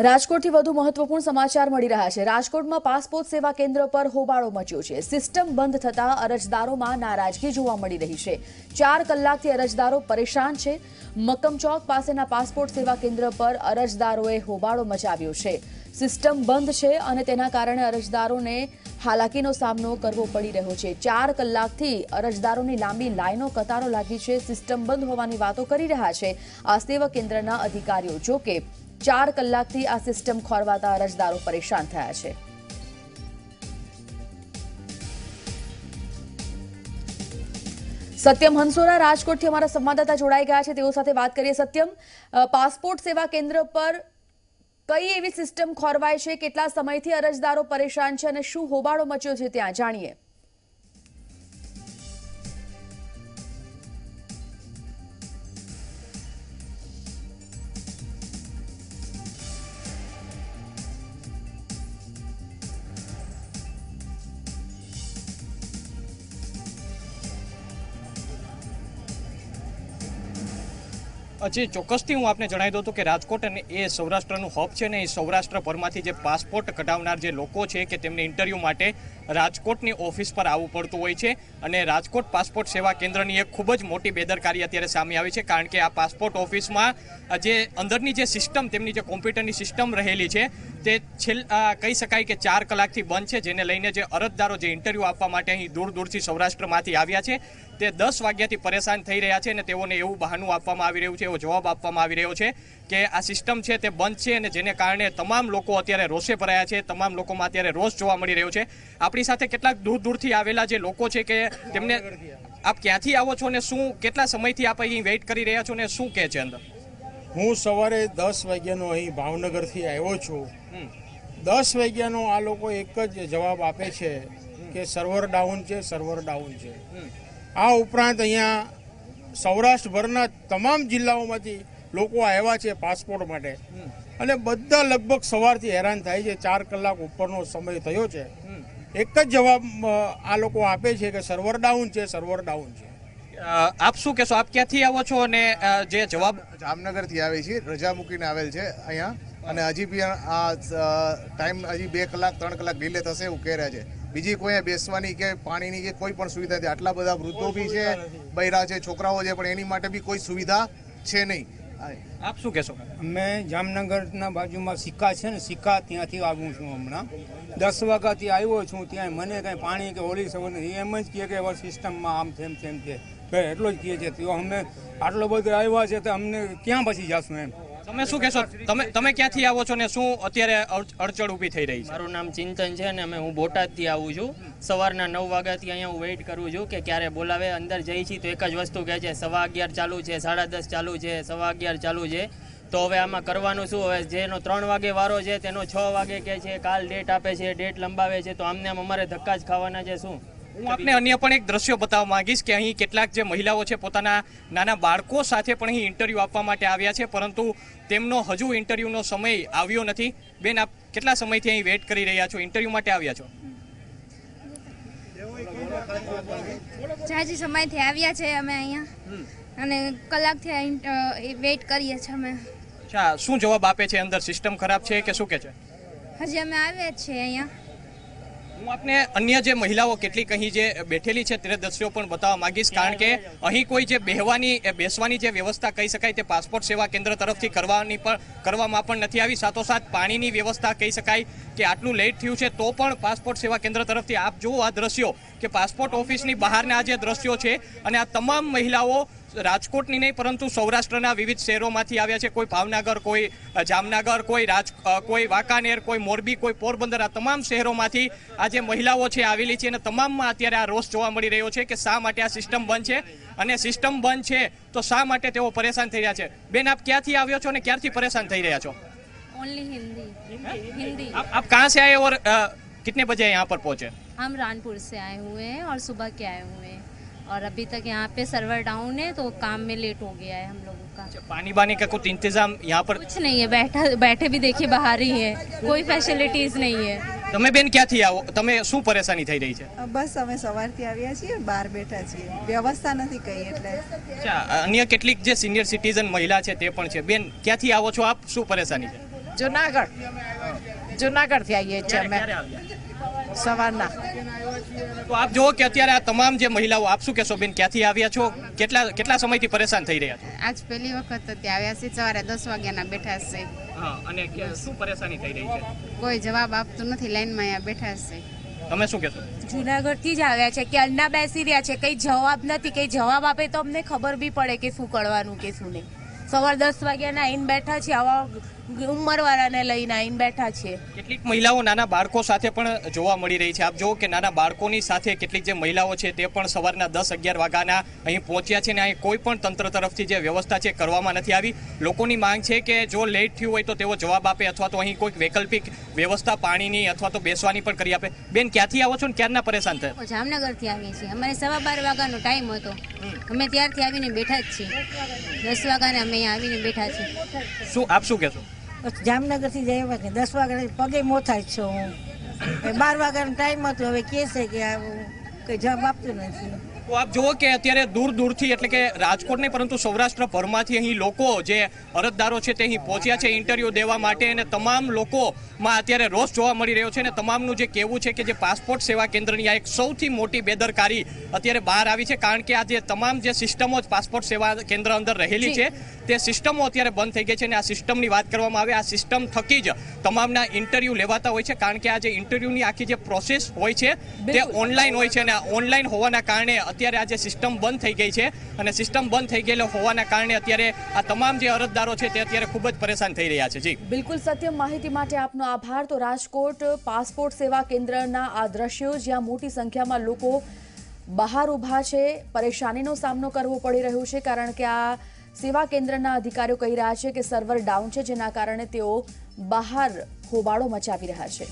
રાજકોટથી વધુ મહત્વપૂર્ણ સમાચાર મળી રહ્યા છે। રાજકોટમાં પાસપોર્ટ સેવા કેન્દ્ર પર હોબાળો મચ્યો છે। સિસ્ટમ બંધ થતા અરજદારોમાં નારાજગી જોવા મળી રહી છે। 4 કલાકથી અરજદારો પરેશાન છે। મક્કમ ચોક પાસેના પાસપોર્ટ સેવા કેન્દ્ર પર અરજદારોએ હોબાળો મચાવ્યો છે। સિસ્ટમ બંધ છે અને તેના કારણે અરજદારોને હાલાકીનો સામનો કરવો પડી રહ્યો છે। 4 કલાકથી અરજદારોની લાંબી લાઈનો કતારો લાગી છે। સિસ્ટમ બંધ હોવાની વાતો કરી રહ્યા છે આ સેવા કેન્દ્રના અધિકારીઓ। જો કે 4 કલાકથી આ સિસ્ટમ ખોરવાતા અરજદારો પરેશાન થયા છે। સત્યમ હંસોરા રાજકોટથી અમારા સંવાદદાતા જોડાઈ ગયા છે, તેઓ સાથે વાત કરીએ। સત્યમ, પાસપોર્ટ સેવા કેન્દ્ર પર કઈ એવી સિસ્ટમ ખોરવાય છે, કેટલા સમયથી અરજદારો પરેશાન છે અને શું હોબાળો મચ્યો છે ત્યાં જાણીએ। जी ચોક્કસથી હું આપને જણાવી દઉં તો કે રાજકોટ અને એ સૌરાષ્ટ્રનું હબ છે ને એ સૌરાષ્ટ્રભરમાંથી જે પાસપોર્ટ કઢાવનાર જે લોકો છે કે તેમને ઇન્ટરવ્યૂ માટે રાજકોટની ઓફિસ પર આવવું પડતું હોય છે અને રાજકોટ પાસપોર્ટ સેવા કેન્દ્રની એક ખૂબ જ મોટી બેદરકારી અત્યારે સામે આવી છે। કારણ કે આ પાસપોર્ટ ઓફિસમાં જે અંદરની જે સિસ્ટમ તેમની જે કોમ્પ્યુટરની સિસ્ટમ રહેલી છે તે કહી શકાય કે 4 કલાકથી બંધ છે, જેને લઈને જે અરજદારો જે ઇન્ટરવ્યૂ આપવા માટે અહીં દૂર દૂરથી સૌરાષ્ટ્રમાંથી આવ્યા છે તે 10 વાગ્યાથી પરેશાન થઈ રહ્યા છે અને તેઓને એવું બહાનું આપવામાં આવી રહ્યું છે, એવો જવાબ આપવામાં આવી રહ્યો છે કે આ સિસ્ટમ છે તે બંધ છે અને જેને કારણે તમામ લોકો અત્યારે રોષે ભરાયા છે। તમામ લોકોમાં અત્યારે રોષ જોવા મળી રહ્યો છે। આપણી સાથે કેટલાક દૂર દૂરથી આવેલા જે લોકો છે કે તેમને આપ ક્યાંથી આવો છો ને શું કેટલા સમયથી આપ અહીં વેઇટ કરી રહ્યા છો ને શું કહે છે અંદર? હું સવારે 10 વાગ્યાનો અહીં ભાવનગરથી આવ્યો છું। 10 વાગ્યાનો આ લોકો એક જ જવાબ આપે છે કે સર્વર ડાઉન છે, સર્વર ડાઉન છે। આ ઉપરાંત અહીંયા સૌરાષ્ટ્રભરના તમામ જિલ્લાઓમાંથી લોકો આવ્યા છે પાસપોર્ટ માટે અને બધા લગભગ સવારથી હેરાન થાય છે। 4 કલાક ઉપરનો સમય થયો છે, એક જ જવાબ આ લોકો આપે છે કે સર્વર ડાઉન છે, સર્વર ડાઉન છે। આપ શું કહેશો? આપ ક્યાંથી આવો છો અને જે જવાબ? જામનગરથી આવી છીએ, રજા મૂકીને આવેલ છે અહીંયા અને હજી બી આ ટાઈમ હજી 2 કલાક 3 કલાક ડિલે થશે એવું કહે રહ્યા છે। બીજી કોઈ બેસવાની કે પાણીની કે કોઈ પણ સુવિધા નથી। આટલા બધા વૃદ્ધો બી છે, બૈરા છે, છોકરાઓ છે, પણ એની માટે બી કોઈ સુવિધા છે નહીં। આપ શું કહેશો? મેં જામનગરના બાજુમાં સિક્કા છે ને, સિક્કા ત્યાંથી આવું છું। હમણાં 10 વાગ્યાથી આવ્યો છું। ત્યાં મને કંઈ પાણી કે ઓલી સવર નથી, એમ જ કહે કે સિસ્ટમમાં આમ તેમ તેમ છે, એટલો જ કહે છે। તો અમે આટલો બધો આવ્યા છે તો અમને ક્યાં પછી જશું એમ? તમે શું કહેશો? તમે ક્યાંથી આવો છો ને શું અત્યારે અડચણ ઊભી થઈ રહી છે? મારું નામ ચિંતન છે અને હું બોટાદથી આવું છું। સવારના 9 વાગ્યાથી અહીંયા હું વેઇટ કરું છું કે ક્યારે બોલાવે। અંદર જઈ છીએ તો એક જ વસ્તુ કહે છે 11:15 ચાલુ છે, 10:30 ચાલુ છે, 11:15 ચાલુ છે। તો હવે આમાં કરવાનું શું? હવે જેનો 3 વાગે વારો છે તેનો 6 વાગે કહે છે, કાલ ડેટ આપે છે, ડેટ લંબાવે છે, તો આમને અમારે ધક્કા જ ખાવાના છે શું? હું આપને અન્ય પણ એક દ્રશ્યો બતાવવા માંગીશ કે અહીં કેટલાક જે મહિલાઓ છે પોતાના નાના બાળકો સાથે પણ અહીં ઇન્ટરવ્યૂ આપવા માટે આવ્યા છે, પરંતુ તેમનો હજુ ઇન્ટરવ્યૂનો સમય આવ્યો નથી। બેન, આપ કેટલા સમયથી અહીં વેઇટ કરી રહ્યા છો? ઇન્ટરવ્યૂ માટે આવ્યા છો? જાજી સમયથી આવ્યા છે અમે અહીંયા અને કલાકથી વેઇટ કરીએ છીએ અમે। અચ્છા, શું જવાબ આપે છે? અંદર સિસ્ટમ ખરાબ છે કે શું કહે છે? હજી અમે આવ્યા જ છીએ અહીંયા। હું આપને અન્ય જે મહિલાઓ કેટલીક અહીં જે બેઠેલી છે તે દ્રશ્યો પણ બતાવવા માંગીશ, કારણ કે અહીં કોઈ જે બેસવાની જે વ્યવસ્થા કહી શકાય તે પાસપોર્ટ સેવા કેન્દ્ર તરફથી કરવામાં પણ નથી આવી। સાથોસાથ પાણીની વ્યવસ્થા કહી શકાય કે આટલું લેટ થયું છે તો પણ પાસપોર્ટ સેવા કેન્દ્ર તરફથી આપ જુઓ આ દ્રશ્યો કે પાસપોર્ટ ઓફિસની બહારના આ જે દ્રશ્યો છે અને આ તમામ મહિલાઓ રાજકોટની નહીં પરંતુ સૌરાષ્ટ્રના વિવિધ શહેરોમાંથી આવ્યા છે। કોઈ ભાવનગર, કોઈ જામનગર, કોઈ વાંકાનેર, કોઈ મોરબી, કોઈ પોરબંદર, આ તમામ શહેરોમાંથી આ જે મહિલાઓ છે આવેલી છે અને તમામમાં અત્યારે આ રોષ જોવા મળી રહ્યો છે કે શા માટે આ સિસ્ટમ બંધ છે અને સિસ્ટમ બંધ છે તો શા માટે તેઓ પરેશાન થઈ રહ્યા છે। બેન, આપ ક્યાંથી આવ્યો છો અને ક્યારથી પરેશાન થઈ રહ્યા છો? ओनली हिंदी। आप कहाँ से आए और कितने बजे यहाँ पर पहुँचे? हम रानपुर से आए हुए हैं और सुबह के आए हुए हैं और अभी तक यहाँ पे सर्वर डाउन है तो काम में लेट हो गया है हम लोगों का। पानी वानी का कुछ इंतजाम यहाँ पर? कुछ नहीं है, बैठे भी देखिए बाहर ही है, कोई फैसिलिटीज नहीं है। તમે બેન ક્યાંથી આવો? તમે શું પરેશાની થઈ રહી છે? બસ અમે સવારથી આવ્યા છીએ, બહાર બેઠા છીએ, વ્યવસ્થા નથી કઈ એટલે। અચ્છા, અન્ય કેટલીક જે સિનિયર સિટીઝન મહિલા છે તે પણ છે। બેન, ક્યાંથી આવો છો આપ? શું પરેશાની છે? જુનાગઢથી આવીએ છીએ અમે સવારના. તો આપ જુઓ કે અત્યારે આ તમામ જે મહિલાઓ, આપ શું કહેશો બેન, ક્યાંથી આવ્યા છો, કેટલા સમયથી પરેશાન થઈ રહ્યા છો? આજ પહેલી વખત ત્યાં આવ્યા છે, સવારે 10 વાગ્યાના બેઠા છે. અને શું પરેશાની થઈ રહી છે? કોઈ જવાબ આપતું નથી, લાઈનમાં અહીંયા બેઠા છે. તમે શું કહેશો? જુનાગઢથી જ આવ્યા છે, કે અન્ના બેસી રહ્યા છે, કઈ જવાબ નથી, કઈ જવાબ આપે તો અમને ખબર બી પડે કે શું કરવાનું કે શું નહીં. સવાર 10 વાગ્યાના આવીને બેઠા છે, આવા ઉંમરવાળાને લઈને આવીને બેઠા છે. કેટલીક મહિલાઓ નાના બાળકો સાથે પણ જોવા મળી રહી છે. આપ જુઓ કે નાના બાળકોની સાથે કેટલીક જે મહિલાઓ છે તે પણ સવારના 10-11 વાગ્યાના અહીં પહોંચ્યા છે, ને અહીં કોઈ પણ તંત્ર તરફથી જે વ્યવસ્થા છે કરવામાં નથી આવી. લોકોની માંગ છે કે જો લેટ થયું હોય તો તેઓ જવાબ આપે, અથવા તો અહીં કોઈક વૈકલ્પિક વ્યવસ્થા પાણીની અથવા તો બેસવાની પણ કરી આપે. બેન, ક્યાંથી આવો છો ને ક્યારના પરેશાન થયા? જામનગરથી આવીએ છીએ. અમારે 12:15 વાગ્યાનો ટાઈમ હતો, અમે ત્યારથી આવીને બેઠા જ છીએ. 10 વાગ્યાને અમે અહીંયા આવીને બેઠા છીએ. આપ શું કહેશો? જામનગરથી જઈ આવ્યા છે, 10 વાગ્યા પગે મોથાય છું હું. 12 વાગ્યાનો ટાઈમ હતો, હવે કહે છે કે કંઈ જવાબ આપતું નથી. તો આપ જુઓ કે અત્યારે દૂર દૂરથી, એટલે કે રાજકોટ નહીં પરંતુ સૌરાષ્ટ્રભરમાંથી અહીં લોકો જે અરજદારો છે તે અહીં પહોંચ્યા છે ઇન્ટરવ્યૂ દેવા માટે, અને તમામ લોકોમાં અત્યારે રોષ જોવા મળી રહ્યો છે. અને તમામનું જે કહેવું છે કે જે પાસપોર્ટ સેવા કેન્દ્રની આ એક સૌથી મોટી બેદરકારી અત્યારે બહાર આવી છે, કારણ કે આ જે તમામ જે સિસ્ટમો પાસપોર્ટ સેવા કેન્દ્ર અંદર રહેલી છે તે સિસ્ટમો અત્યારે બંધ થઈ ગઈ છે. અને આ સિસ્ટમની વાત કરવામાં આવે, આ સિસ્ટમ થકી જ તમામના ઇન્ટરવ્યૂ લેવાતા હોય છે, કારણ કે આ જે ઇન્ટરવ્યૂની આખી જે પ્રોસેસ હોય છે તે ઓનલાઈન હોય છે, અને ઓનલાઈન હોવાના કારણે અત્યારે આ જે સિસ્ટમ બંધ થઈ ગઈ છે, અને સિસ્ટમ બંધ થઈ ગયેલો હોવાના કારણે અત્યારે આ તમામ જે અરજદારો છે તે અત્યારે ખૂબ જ પરેશાન થઈ રહ્યા છે. જી બિલકુલ સત્યમ, માહિતી માટે આપનો આભાર. તો રાજકોટ પાસપોર્ટ સેવા કેન્દ્રના આ દ્રશ્યો, જ્યાં મોટી સંખ્યામાં લોકો બહાર ઊભા છે, પરેશાનીનો સામનો કરવો પડી રહ્યો છે, કારણ કે આ સેવા કેન્દ્રના અધિકારીઓ કહી રહ્યા છે કે સર્વર ડાઉન છે, જેના કારણે તેઓ બહાર હોબાળો મચાવી રહ્યા છે.